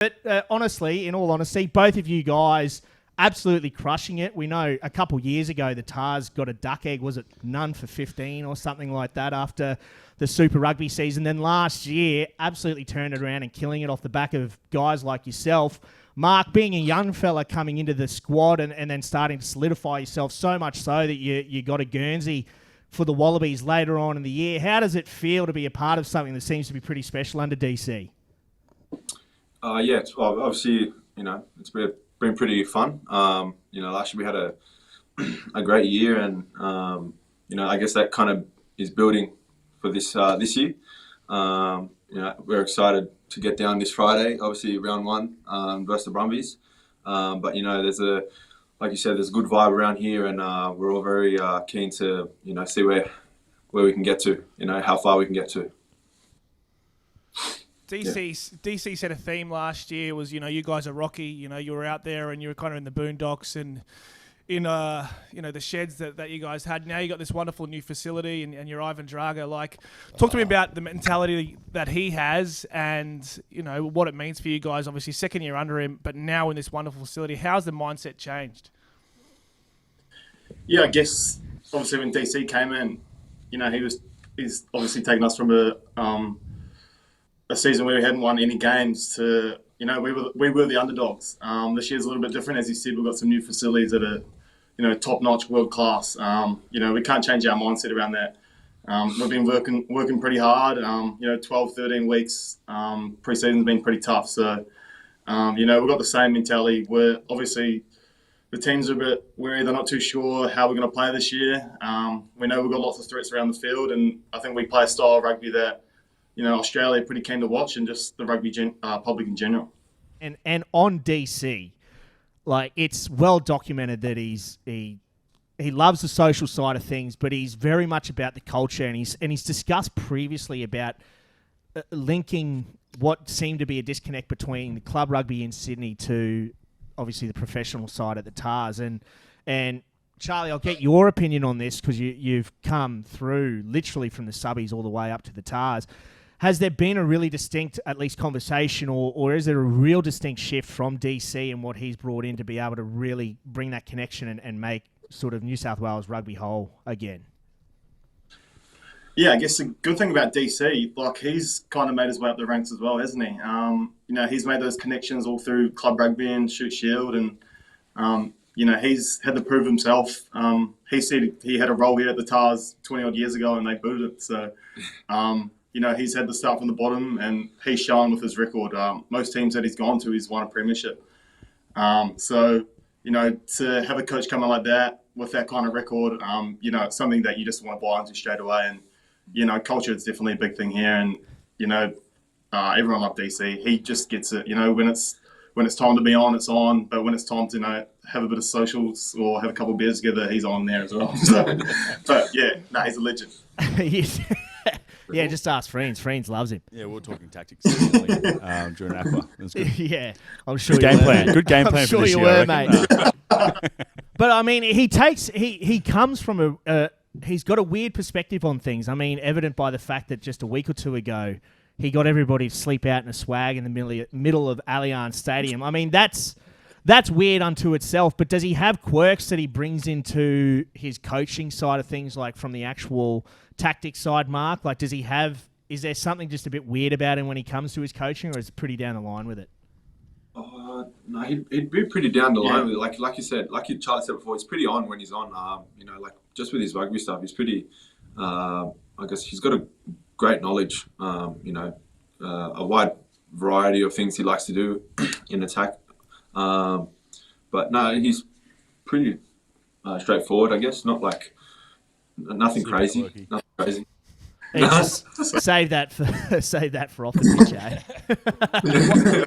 But honestly, in all honesty, both of you guys absolutely crushing it. We know a couple years ago the Tahs got a duck egg, was it none for 15 or something like that after the Super Rugby season. Then last year, absolutely turned it around and killing it off the back of guys like yourself. Mark, being a young fella coming into the squad and then starting to solidify yourself so much so that you got a Guernsey for the Wallabies later on in the year. How does it feel to be a part of something that seems to be pretty special under DC? Well, obviously, it's been pretty fun. Last year we had a great year, and I guess that kind of is building for this year. We're excited to get down this Friday. Obviously, round one versus the Brumbies. But like you said, there's a good vibe around here, and we're all very keen to see where we can get to. How far we can get to. DC set a theme last year was, you guys are rocky, you were out there and you were kind of in the boondocks and in, the sheds that you guys had. Now you got this wonderful new facility and you're Ivan Drago. Talk to me about the mentality that he has and, what it means for you guys. Obviously, second year under him, but now in this wonderful facility, how's the mindset changed? Yeah, I guess, obviously when DC came in, he's obviously taken us from a season where we hadn't won any games to, we were the underdogs. This year's a little bit different. As you said, we've got some new facilities that are, top-notch, world-class. We can't change our mindset around that. We've been working pretty hard, 12, 13 weeks. Pre-season's been pretty tough. So, we've got the same mentality. We're obviously, the teams are a bit wary. They're not too sure how we're going to play this year. We know we've got lots of threats around the field, and I think we play a style of rugby that Australia pretty keen to watch, and just the rugby public in general. And on DC, it's well documented that he loves the social side of things, but he's very much about the culture, and he's discussed previously about linking what seemed to be a disconnect between the club rugby in Sydney to obviously the professional side at the Tahs. And Charlie, I'll get your opinion on this because you've come through literally from the subbies all the way up to the Tahs. Has there been a really distinct, at least conversation, or is there a real distinct shift from DC and what he's brought in to be able to really bring that connection and make sort of New South Wales rugby whole again? Yeah, I guess the good thing about DC, he's kind of made his way up the ranks as well, hasn't he? He's made those connections all through club rugby and Shoot Shield, and he's had to prove himself. He said he had a role here at the Tahs 20-odd years ago, and they booted it. So, he's had to start from the bottom, and he's shown with his record. Most teams that he's gone to, he's won a premiership. To have a coach come in like that with that kind of record, it's something that you just want to buy into straight away. And, culture is definitely a big thing here. And, everyone loves DC. He just gets it. When it's time to be on, it's on. But when it's time to, have a bit of socials or have a couple of beers together, he's on there as well. So, but yeah, he's a legend. Yeah, just ask Friends. Friends loves him. Yeah, we were talking tactics during Aqua. It was good. Yeah, I'm sure Good game plan. Good game plan for this year. I'm sure you were, mate. But I mean, he comes from he's got a weird perspective on things. I mean, evident by the fact that just a week or two ago, he got everybody to sleep out in a swag in the middle of Allianz Stadium. I mean, that's weird unto itself. But does he have quirks that he brings into his coaching side of things, like from the actual tactics side, Mark? Is there something just a bit weird about him when he comes to his coaching, or is it pretty down the line with it? No, he'd be pretty down the line with it. Like you said, Charlie said before, he's pretty on when he's on. Just with his rugby stuff, he's pretty. I guess he's got a great knowledge. A wide variety of things he likes to do in attack. But no, he's pretty straightforward. I guess nothing crazy. Quirky. Nothing crazy. Just save that for off the pitch, eh?